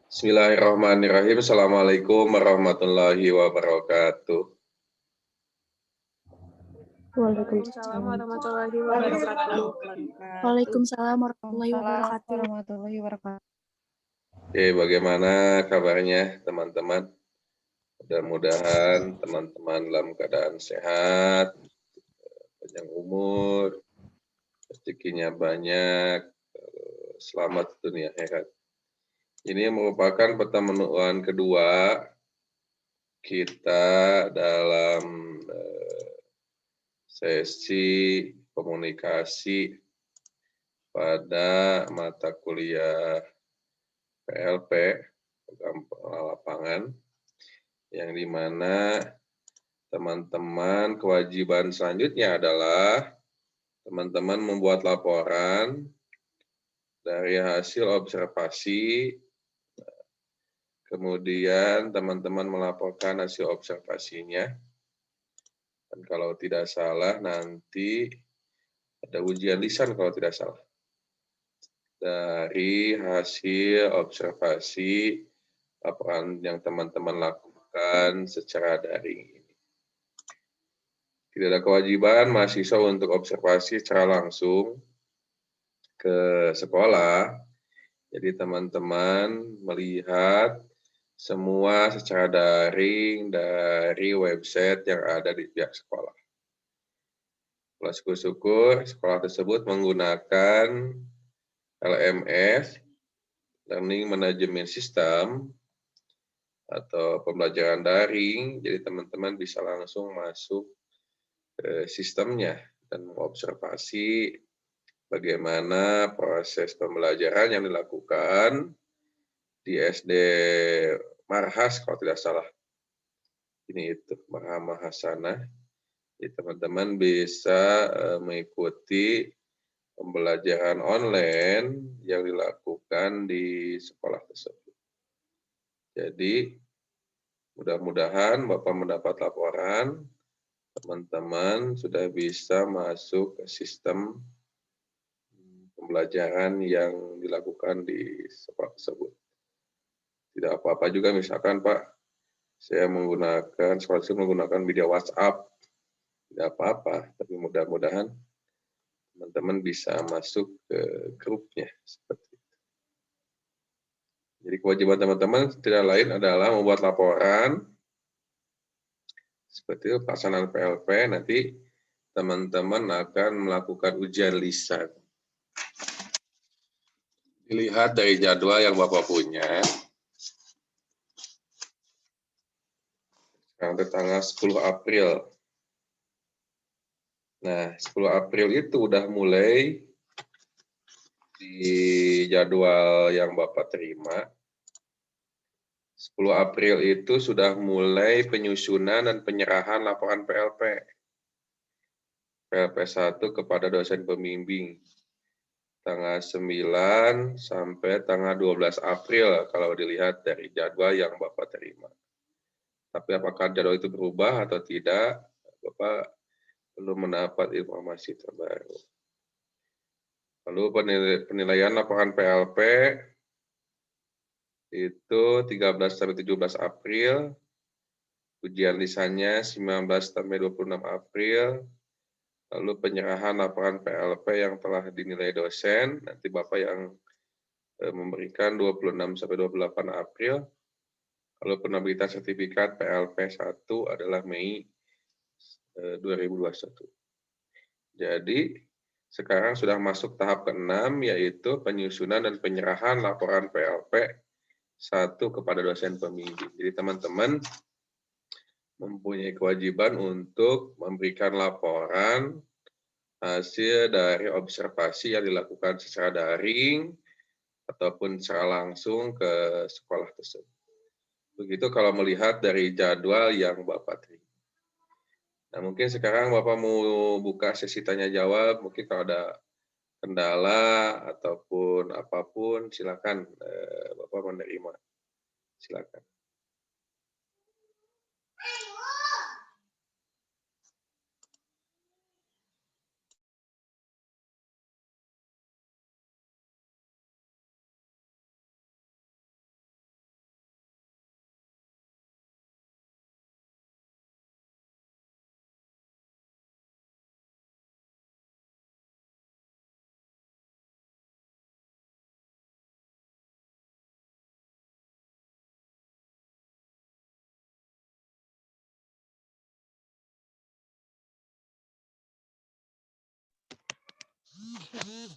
Bismillahirrahmanirrahim. Assalamualaikum warahmatullahi wabarakatuh. Waalaikumsalam warahmatullahi wabarakatuh. Waalaikumsalam warahmatullahi wabarakatuh. warahmatullahi wabarakatuh. Oke, bagaimana kabarnya teman-teman? Mudah-mudahan teman-teman dalam keadaan sehat, panjang umur, rezekinya banyak, selamat dunia akhirat. Ini merupakan pertemuan kedua kita dalam sesi komunikasi pada mata kuliah PLP, program lapangan, yang dimana teman-teman kewajiban selanjutnya adalah teman-teman membuat laporan dari hasil observasi, kemudian teman-teman melaporkan hasil observasinya, dan kalau tidak salah nanti ada ujian lisan kalau tidak salah dari hasil observasi laporan yang teman-teman lakukan secara daring ini. Tidak ada kewajiban mahasiswa untuk observasi secara langsung ke sekolah, jadi teman-teman melihat semua secara daring dari website yang ada di pihak sekolah. Kalau syukur-syukur sekolah tersebut menggunakan LMS, Learning Management System, atau pembelajaran daring, jadi teman-teman bisa langsung masuk ke sistemnya dan mengobservasi bagaimana proses pembelajaran yang dilakukan di SD Marhas kalau tidak salah. Ini itu Mahamahasana. Jadi teman-teman bisa mengikuti pembelajaran online yang dilakukan di sekolah tersebut. Jadi mudah-mudahan Bapak mendapat laporan, teman-teman sudah bisa masuk ke sistem pembelajaran yang dilakukan di sekolah tersebut. Tidak apa-apa juga misalkan Pak, saya menggunakan media WhatsApp, tidak apa-apa, tapi mudah-mudahan teman-teman bisa masuk ke grupnya seperti itu. Jadi kewajiban teman-teman tidak lain adalah membuat laporan seperti itu, pelaksanaan PLP, nanti teman-teman akan melakukan ujian lisan. Dilihat dari jadwal yang Bapak punya, sekarang tanggal 10 April. Nah, 10 April itu udah mulai di jadwal yang Bapak terima. 10 April itu sudah mulai penyusunan dan penyerahan laporan PLP. PLP 1 kepada dosen pembimbing. Tanggal 9 sampai tanggal 12 April kalau dilihat dari jadwal yang Bapak terima. Tapi apakah jadwal itu berubah atau tidak, Bapak belum mendapat informasi terbaru. Lalu penilaian laporan PLP itu 13 sampai 17 April, ujian lisannya 19 sampai 26 April, lalu penyerahan laporan PLP yang telah dinilai dosen, nanti Bapak yang memberikan 26 sampai 28 April, lalu penerbitan sertifikat PLP 1 adalah Mei 2021. Jadi sekarang sudah masuk tahap ke-6, yaitu penyusunan dan penyerahan laporan PLP 1 kepada dosen pembimbing. Jadi teman-teman mempunyai kewajiban untuk memberikan laporan hasil dari observasi yang dilakukan secara daring ataupun secara langsung ke sekolah tersebut. Begitu kalau melihat dari jadwal yang Bapak terima. Nah, mungkin sekarang Bapak mau buka sesi tanya jawab, mungkin kalau ada kendala ataupun apapun silakan Bapak menerima. Silakan. Hmm.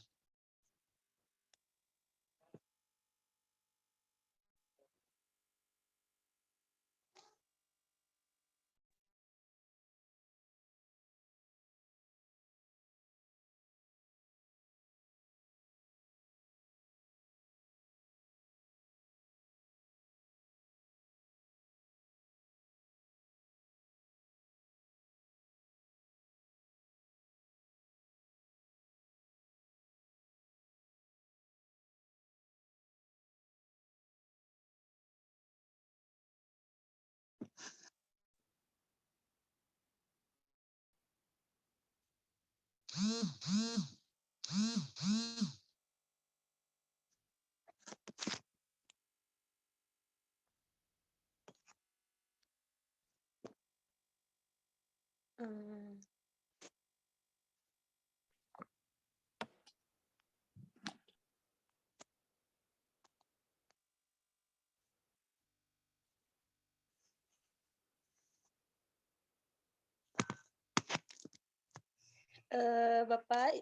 Bapak,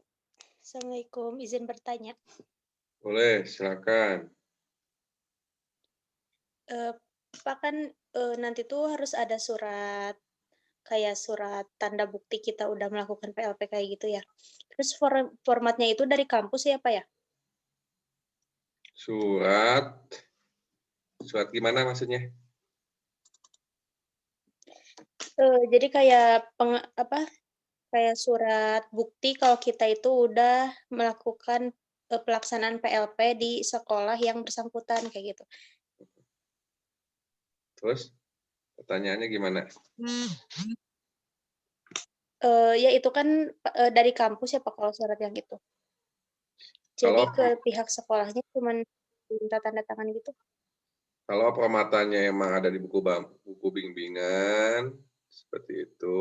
Assalamualaikum, izin bertanya. Boleh, silakan. Pak kan nanti tuh harus ada surat kayak surat tanda bukti kita udah melakukan PLP kayak gitu ya. Terus formatnya itu dari kampus ya Pak ya? Surat gimana maksudnya? Jadi kayak kayak surat bukti kalau kita itu udah melakukan pelaksanaan PLP di sekolah yang bersangkutan kayak gitu. Terus pertanyaannya gimana? Ya itu kan dari kampus ya Pak kalau surat yang itu. Jadi Kalau ke pihak sekolahnya cuma minta tanda tangan gitu. Kalau permatanya emang ada di buku bimbingan seperti itu,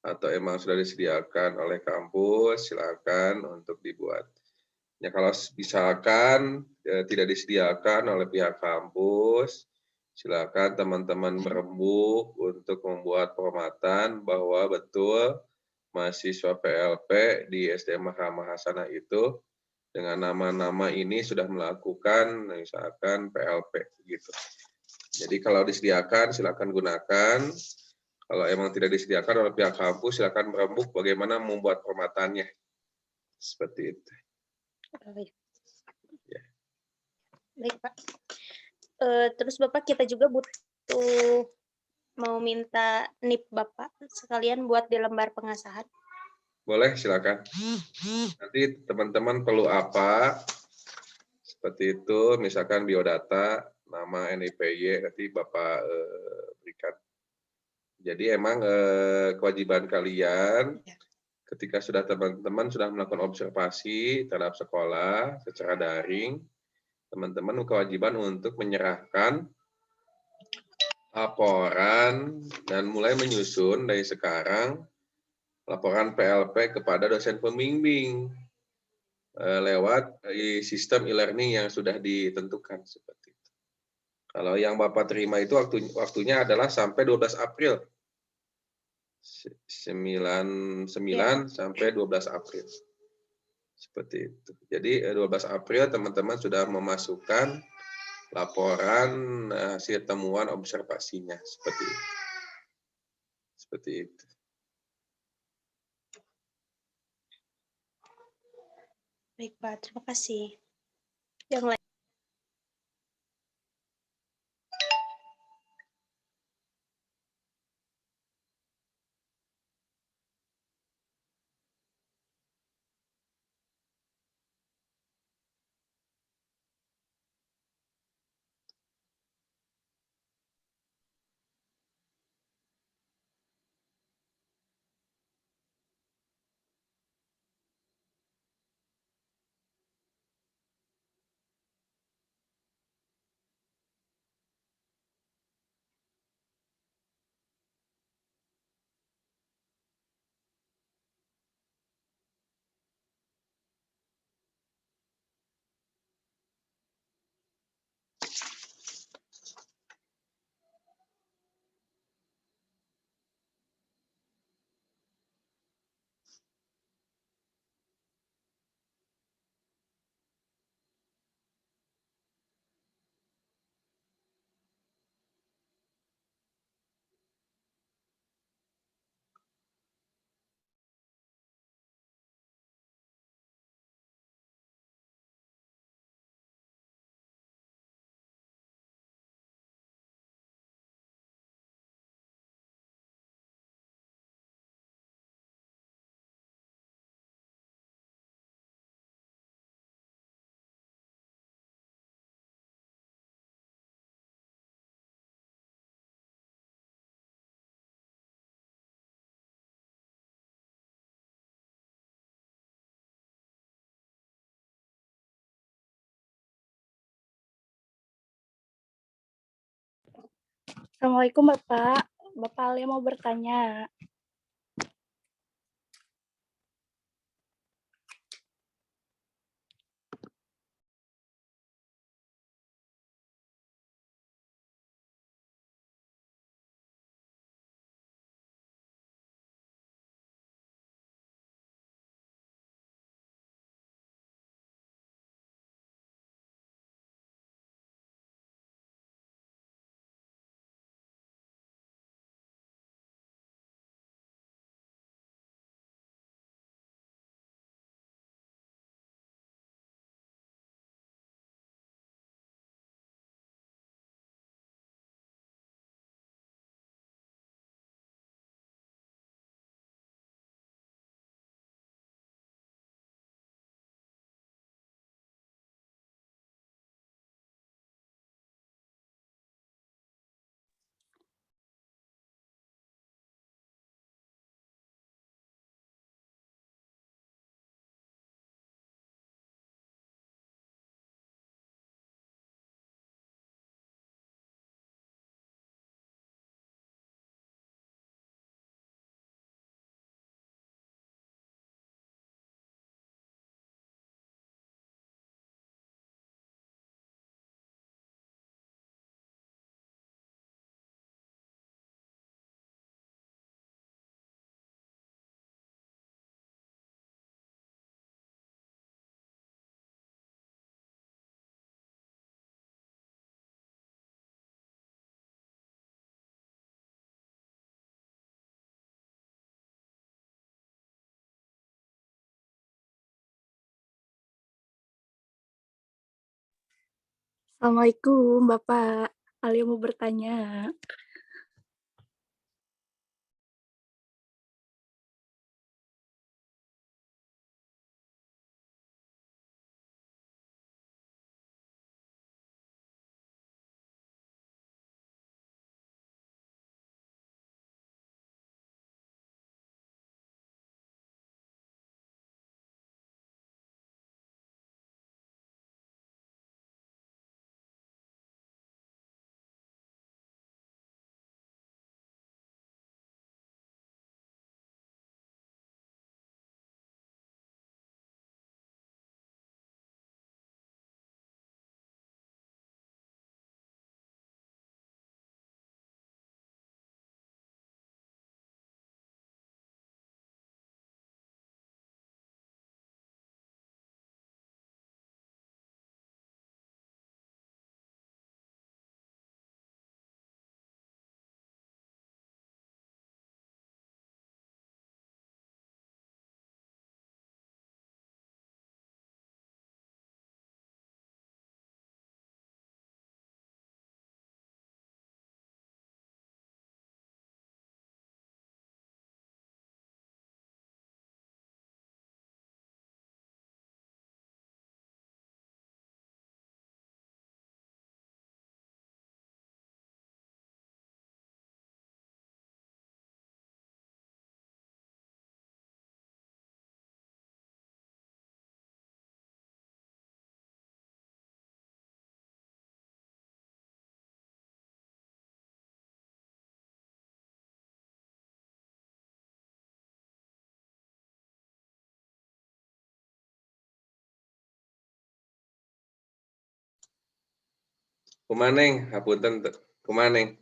atau emang sudah disediakan oleh kampus, silakan untuk dibuat. Ya kalau misalkan tidak disediakan oleh pihak kampus, silakan teman-teman berembuk untuk membuat permatan bahwa betul mahasiswa PLP di SDM Mahkamah Hasanah itu dengan nama-nama ini sudah melakukan misalkan PLP gitu. Jadi kalau disediakan silakan gunakan. Kalau emang tidak disediakan oleh pihak kampus silakan berembuk bagaimana membuat formatannya. Seperti itu. Ya. Baik Pak. Terus Bapak kita juga butuh mau minta NIP Bapak sekalian buat di lembar pengasahan. Boleh, silakan. Nanti teman-teman perlu apa? Seperti itu, misalkan biodata, nama NIPY, nanti Bapak berikan. Jadi emang kewajiban kalian ketika sudah teman-teman sudah melakukan observasi terhadap sekolah secara daring, teman-teman kewajiban untuk menyerahkan laporan dan mulai menyusun dari sekarang laporan PLP kepada dosen pembimbing lewat sistem e-learning yang sudah ditentukan seperti itu. Kalau yang Bapak terima itu waktunya adalah sampai 12 April. 9 sampai 12 April. Seperti itu. Jadi 12 April teman-teman sudah memasukkan laporan hasil temuan observasinya seperti itu. Seperti itu. Baik Pak, terima kasih. Yang lain. Assalamualaikum Bapak. Bapak Alia mau bertanya. Assalamualaikum Bapak. Alia mau bertanya. Kumaneng, hapunten kumaneng.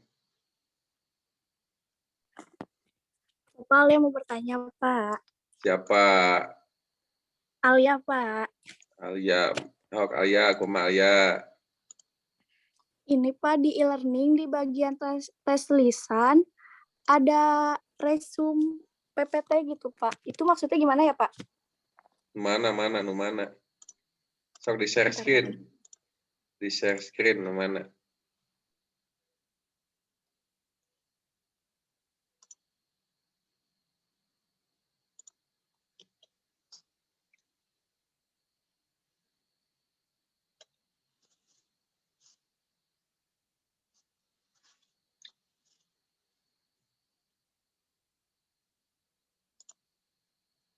Bapak Alia mau bertanya Pak. Siapa? Alia Pak. Alia, hok Alia, kumaha Alia. Ini Pak di e-learning di bagian tes lisan ada resume PPT gitu Pak. Itu maksudnya gimana ya Pak? Nu mana? Sok di share screen. Di share screen nu mana?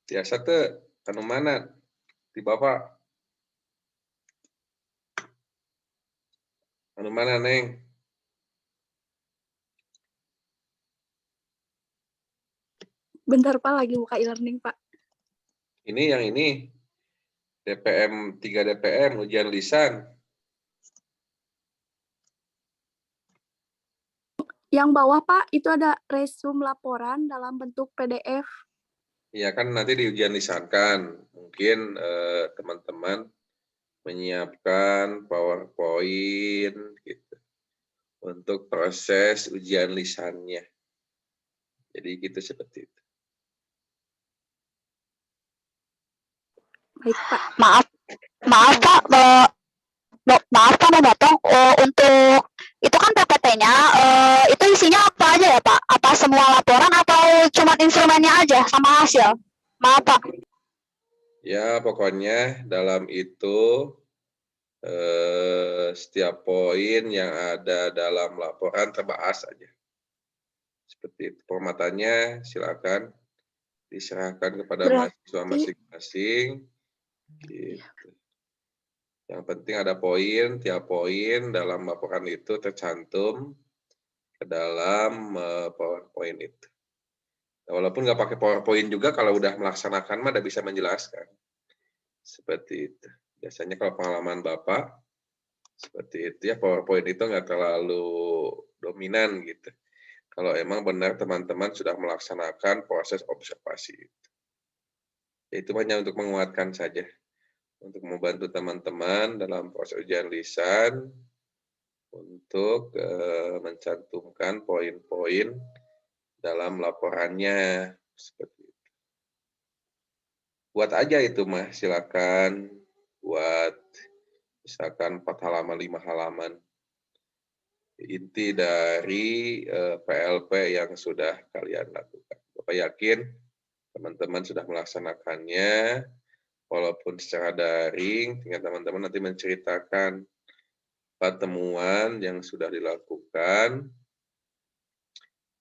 Biasa teh anu mana? Di Bapak. Anu mana, Neng? Bentar Pak, lagi buka e-learning Pak. Ini yang ini. DPM 3 DPM, ujian lisan. Yang bawah Pak, itu ada resume laporan dalam bentuk PDF. Ya kan nanti di ujian lisan kan. Mungkin teman-teman menyiapkan PowerPoint gitu untuk proses ujian lisannya. Jadi gitu seperti itu. Baik Pak. Maaf Pak, maaf Pak mau potong. Untuk itu kan PPT-nya, itu isinya apa aja ya Pak? Apa semua laporan atau cuma instrumennya aja sama hasil? Maaf Pak. Ya pokoknya dalam itu setiap poin yang ada dalam laporan terbahas saja. Seperti itu. Formatannya silakan diserahkan kepada mahasiswa masing-masing. Gitu. Yang penting ada poin, tiap poin dalam laporan itu tercantum ke dalam PowerPoint itu. Nah, walaupun nggak pakai PowerPoint juga, kalau udah melaksanakan mah udah bisa menjelaskan. Seperti itu. Biasanya kalau pengalaman Bapak, seperti itu ya, PowerPoint itu nggak terlalu dominan gitu. Kalau emang benar teman-teman sudah melaksanakan proses observasi itu. Itu hanya untuk menguatkan saja. Untuk membantu teman-teman dalam proses ujian lisan, untuk mencantumkan poin-poin dalam laporannya. Seperti itu. Buat aja itu mah, silakan buat misalkan 4 halaman, 5 halaman. Inti dari PLP yang sudah kalian lakukan. Bapak yakin teman-teman sudah melaksanakannya, walaupun secara daring, tinggal teman-teman nanti menceritakan temuan yang sudah dilakukan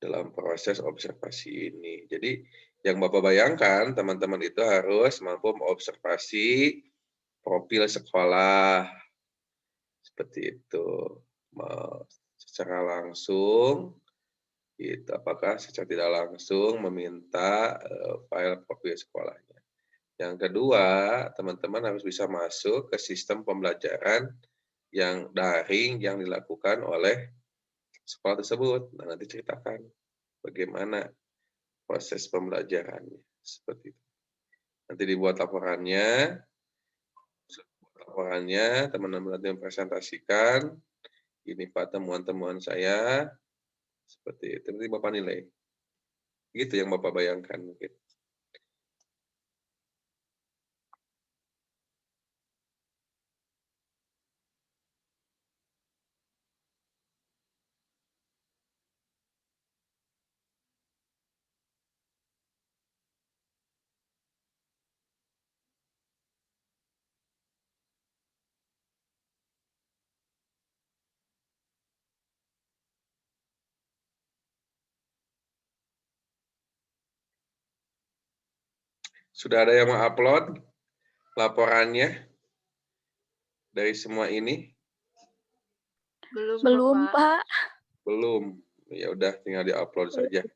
dalam proses observasi ini. Jadi yang Bapak bayangkan, teman-teman itu harus mampu mengobservasi profil sekolah, seperti itu. Secara langsung, gitu. Apakah secara tidak langsung meminta file profil sekolahnya. Yang kedua, teman-teman harus bisa masuk ke sistem pembelajaran yang daring yang dilakukan oleh sekolah tersebut. Nah, nanti ceritakan bagaimana proses pembelajarannya. Seperti itu. Nanti dibuat laporannya, teman-teman nanti mempresentasikan, ini Pak temuan-temuan saya, seperti itu. Nanti Bapak nilai. Gitu yang Bapak bayangkan mungkin. Sudah ada yang mengupload laporannya dari semua ini? Belum Pak. Belum. Ya udah tinggal diupload saja.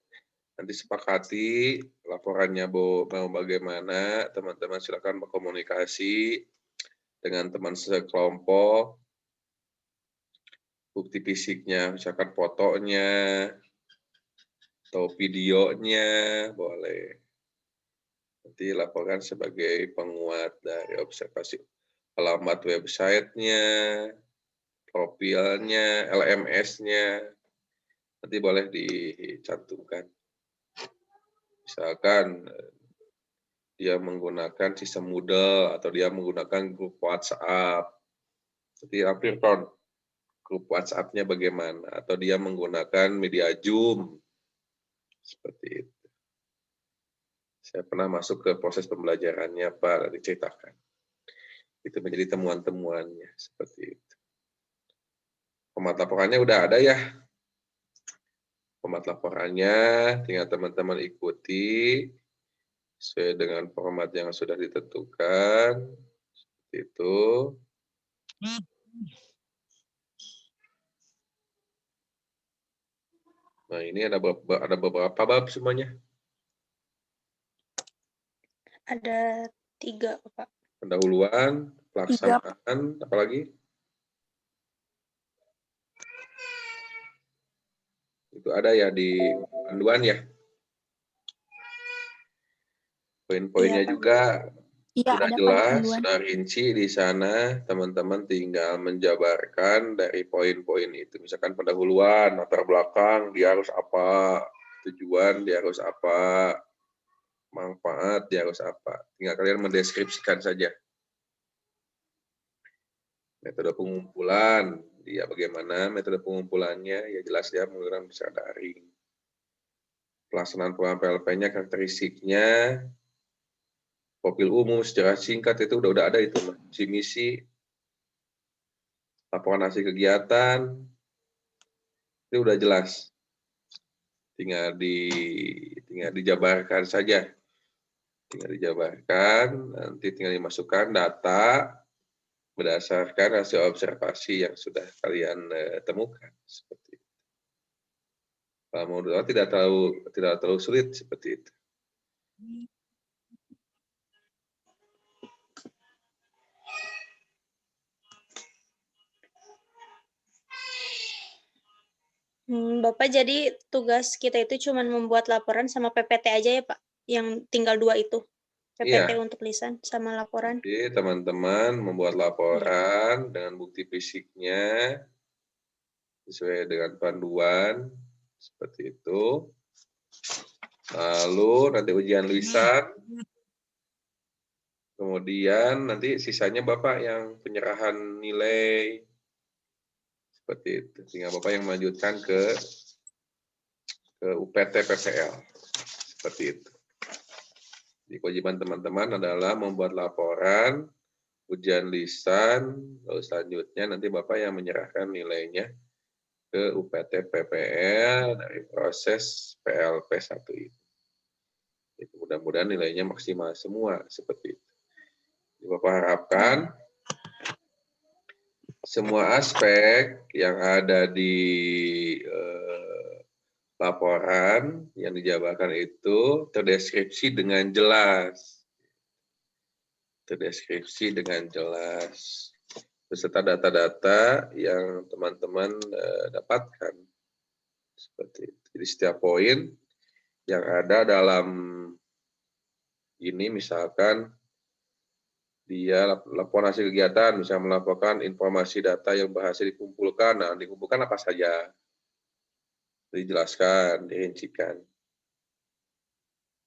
Nanti sepakati laporannya mau bagaimana, teman-teman silakan berkomunikasi dengan teman sekelompok, bukti fisiknya, misalkan fotonya, atau videonya, boleh. Nanti laporkan sebagai penguat dari observasi. Alamat websitenya, profilnya, LMS-nya, nanti boleh dicantumkan. Misalkan dia menggunakan sistem Moodle atau dia menggunakan grup WhatsApp, nanti lampirkan grup WhatsApp-nya bagaimana, atau dia menggunakan media Zoom, seperti itu. Saya pernah masuk ke proses pembelajarannya, Pak, diceritakan. Itu menjadi temuan-temuannya, seperti itu. Format laporannya udah ada ya. Format laporannya tinggal teman-teman ikuti sesuai dengan format yang sudah ditentukan. Seperti itu. Nah, ini ada beberapa bab semuanya. Ada 3, Pak. Pendahuluan, pelaksanaan, apalagi? Itu ada ya di panduan ya. Poin-poinnya Iya, Pak. juga Iya, sudah ada Pak di jelas, panduan. sudah rinci di sana. Teman-teman tinggal menjabarkan dari poin-poin itu. Misalkan pendahuluan, latar belakang, dia harus apa, tujuan dia harus apa, manfaat dia harus apa. Tinggal kalian mendeskripsikan saja. Metode pengumpulan, dia bagaimana metode pengumpulannya, ya jelas dia menggunakan bisa daring. Pelaksanaan program PLP-nya, karakteristiknya, profil umum secara singkat itu udah ada itu, visi misi, laporan hasil kegiatan, itu udah jelas. Tinggal dijabarkan saja. Tinggal dijabarkan, nanti tinggal dimasukkan data berdasarkan hasil observasi yang sudah kalian temukan. Seperti itu. Kalau mau tidak terlalu sulit seperti itu. Bapak, jadi tugas kita itu cuma membuat laporan sama PPT aja ya, Pak? Yang tinggal 2 itu? PPT Iya. untuk lisan sama laporan? Jadi teman-teman membuat laporan dengan bukti fisiknya sesuai dengan panduan seperti itu. Lalu nanti ujian lisan. Kemudian nanti sisanya Bapak yang penyerahan nilai seperti itu. Tinggal Bapak yang melanjutkan ke UPT PPL seperti itu. Jadi kewajiban teman-teman adalah membuat laporan, ujian lisan, lalu selanjutnya nanti Bapak yang menyerahkan nilainya ke UPT PPL dari proses PLP 1 ini. Itu mudah-mudahan nilainya maksimal semua seperti itu. Jadi Bapak harapkan semua aspek yang ada di laporan yang dijabarkan itu terdeskripsi dengan jelas. Terdeskripsi dengan jelas. Beserta data-data yang teman-teman dapatkan. Seperti itu. Jadi setiap poin yang ada dalam ini misalkan dia laporan hasil kegiatan, misalnya melaporkan informasi data yang berhasil dikumpulkan. Nah, dikumpulkan apa saja? Dijelaskan, dirincikan.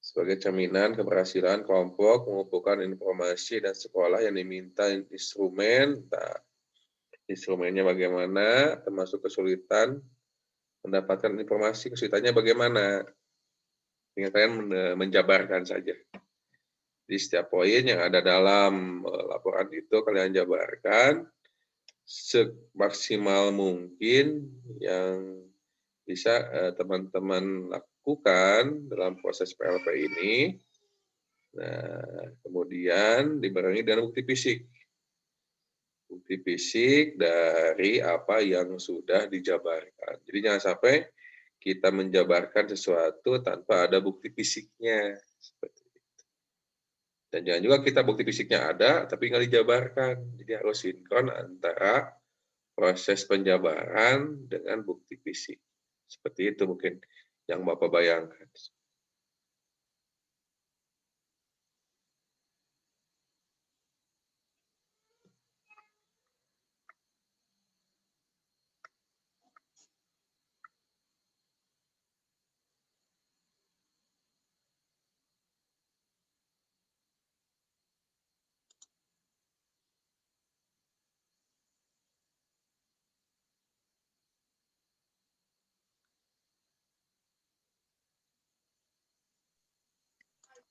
Sebagai cerminan keberhasilan kelompok mengumpulkan informasi dan sekolah yang diminta instrumen. Nah, instrumennya bagaimana, termasuk kesulitan mendapatkan informasi, kesulitannya bagaimana. Tinggal kalian menjabarkan saja. Di setiap poin yang ada dalam laporan itu kalian jabarkan semaksimal mungkin yang bisa teman-teman lakukan dalam proses PLP ini. Nah, kemudian dibarengi dengan bukti fisik. Bukti fisik dari apa yang sudah dijabarkan. Jadi jangan sampai kita menjabarkan sesuatu tanpa ada bukti fisiknya. Seperti itu. Dan jangan juga kita bukti fisiknya ada, tapi nggak dijabarkan. Jadi harus sinkron antara proses penjabaran dengan bukti fisik. Seperti itu mungkin yang Bapak bayangkan.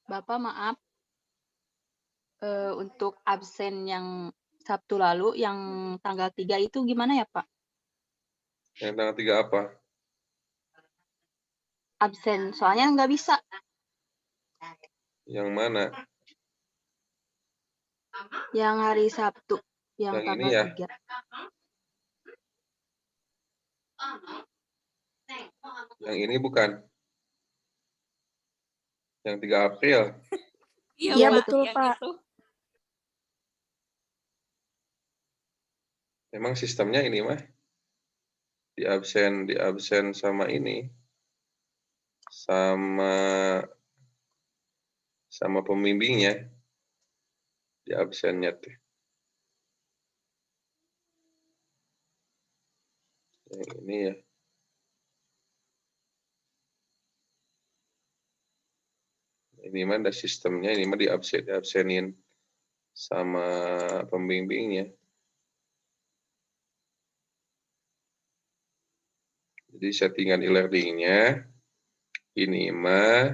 Bapak maaf, untuk absen yang Sabtu lalu, yang tanggal 3 itu gimana ya, Pak? Yang tanggal 3 apa? Absen, soalnya nggak bisa. Yang mana? Yang hari Sabtu, yang Yang ini tanggal ya? 3. Yang ini bukan? Yang 3 April? Iya, Pak, betul, yang Pak. itu. Memang sistemnya ini mah di absen sama ini sama pembimbingnya di absennya tuh. Yang ini ya. Ini mah ada sistemnya, ini mah diabsenin sama pembimbingnya. Jadi settingan e-learning-nya ini mah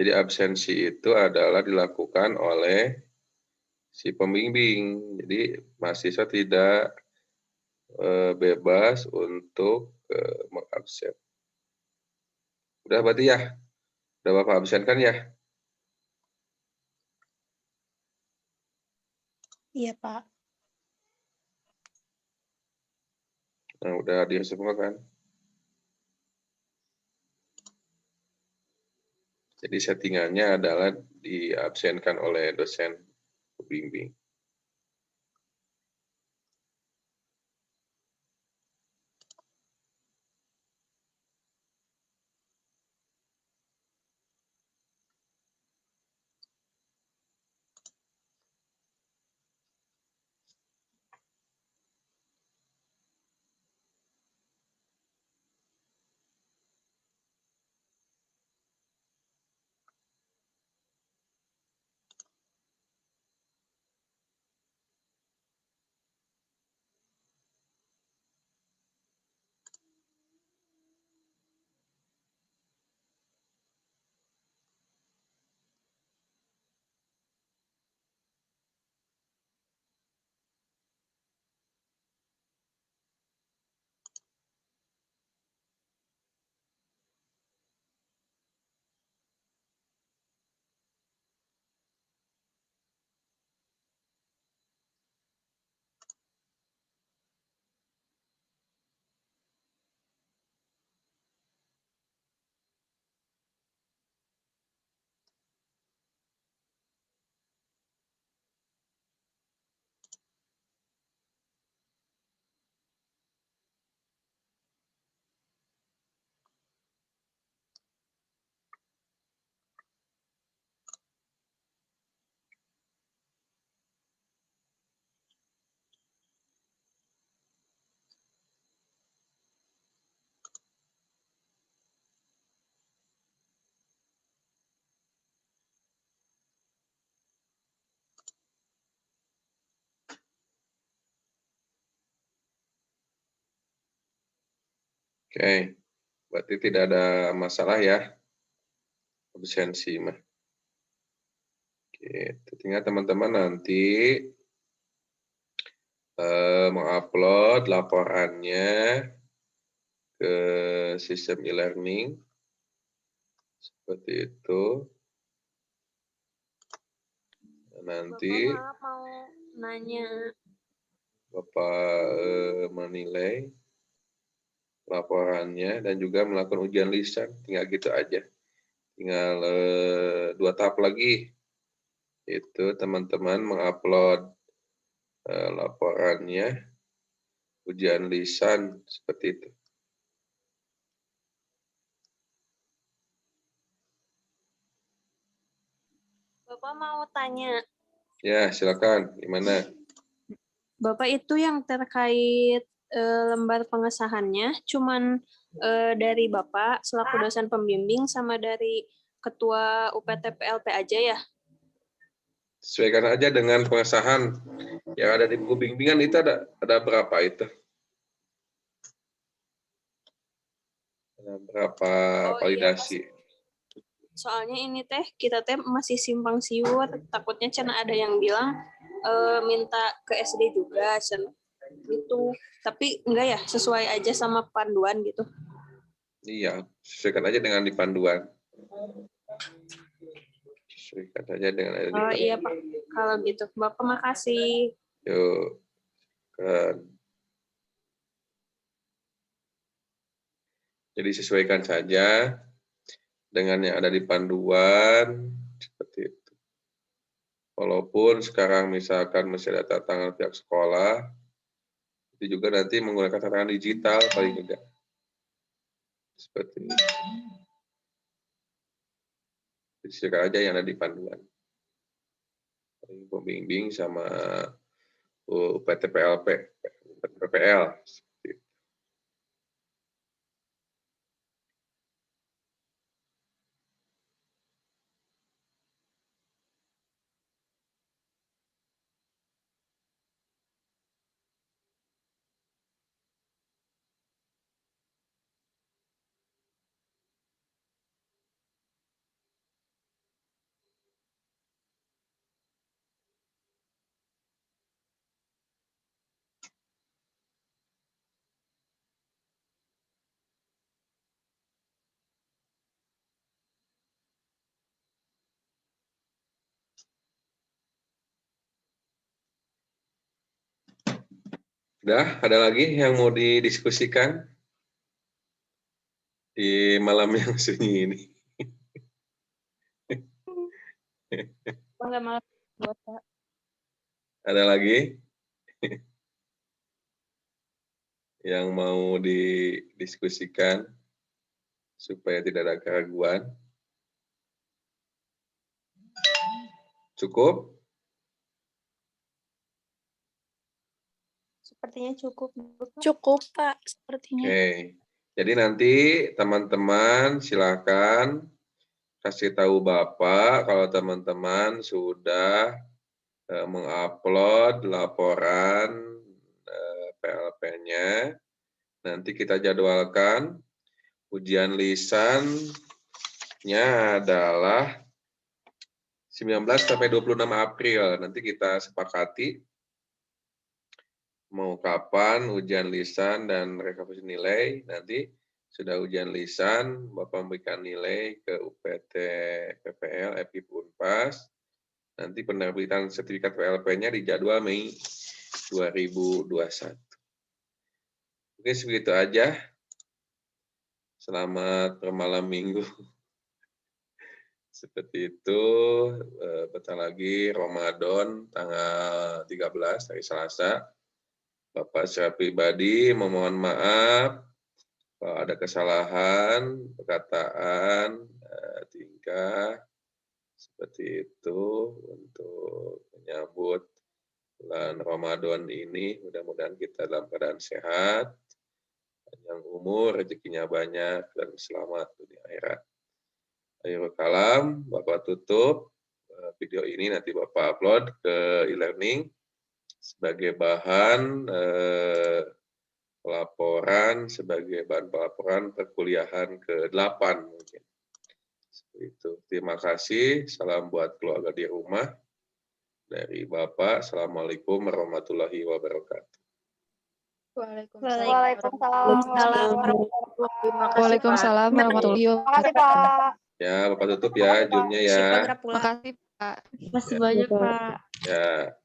jadi absensi itu adalah dilakukan oleh si pembimbing. Jadi mahasiswa tidak bebas untuk mengabsen. Udah berarti ya? Udah Bapak absenkan ya? Iya, Pak. Nah, udah hadir semua kan? Jadi settingannya adalah diabsenkan oleh dosen pembimbing. Oke, berarti tidak ada masalah ya absensi mah. Gitu. Tinggal teman-teman nanti mengupload laporannya ke sistem e-learning seperti itu. Nanti Bapak maaf mau nanya. Bapak menilai laporannya dan juga melakukan ujian lisan. Tinggal gitu aja. Tinggal 2 tahap lagi. Itu teman-teman mengupload laporannya, ujian lisan seperti itu. Bapak mau tanya. Ya, silakan. Gimana? Bapak itu yang terkait lembar pengesahannya cuman dari Bapak selaku dosen pembimbing sama dari Ketua UPT PLP aja ya? Sesuaikan aja dengan pengesahan yang ada di buku bimbingan itu ada berapa itu? Ada berapa validasi? Iya, soalnya ini teh kita teh masih simpang siur, takutnya cenah ada yang bilang minta ke SD juga gitu. Tapi enggak ya, sesuai aja sama panduan gitu. Iya, sesuaikan aja dengan di panduan. Sesuaikan saja dengan ada di Oh panduan. iya Pak, kalau gitu. Bapak makasih. Yuk, kan. Jadi sesuaikan saja dengan yang ada di panduan seperti itu. Walaupun sekarang misalkan masih ada tantangan pihak sekolah, itu juga nanti menggunakan tantangan digital paling juga. Seperti itu. Silakan aja yang ada di panduan. Pembimbing sama UPT PLP, PPL. Udah, ada lagi yang mau didiskusikan di malam yang sunyi ini? Enggak malah buat Pak. Ada lagi yang mau didiskusikan supaya tidak ada keraguan? Cukup? Sepertinya cukup. Bapak. Cukup, Pak, sepertinya. Oke. Jadi nanti teman-teman silakan kasih tahu Bapak kalau teman-teman sudah mengupload laporan PLP-nya. Nanti kita jadwalkan ujian lisannya adalah 19 sampai 26 April. Nanti kita sepakati mau kapan ujian lisan dan rekapitulasi nilai. Nanti sudah ujian lisan, Bapak memberikan nilai ke UPT PPL, FIP Unpas. Nanti penerbitan sertifikat PLP-nya di jadwal Mei 2021. Oke, segitu aja. Selamat bermalam minggu. Seperti itu, bentar lagi Ramadan tanggal 13 hari Selasa. Bapak secara pribadi memohon maaf kalau ada kesalahan, perkataan, tingkah, seperti itu untuk menyambut bulan Ramadan ini. Mudah-mudahan kita dalam keadaan sehat, panjang umur, rezekinya banyak, dan selamat dunia akhirat. Akhirul kalam, Bapak tutup video ini, nanti Bapak upload ke e-learning sebagai bahan pelaporan, sebagai bahan pelaporan perkuliahan ke-8 mungkin. Seperti itu. Terima kasih. Salam buat keluarga di rumah. Dari Bapak, Assalamualaikum warahmatullahi wabarakatuh. Waalaikumsalam warahmatullahi wabarakatuh. Terima kasih, Pak. Ya, Bapak tutup ya, Zoom-nya ya. Makasih, Pak. Masih banyak, Pak. Ya.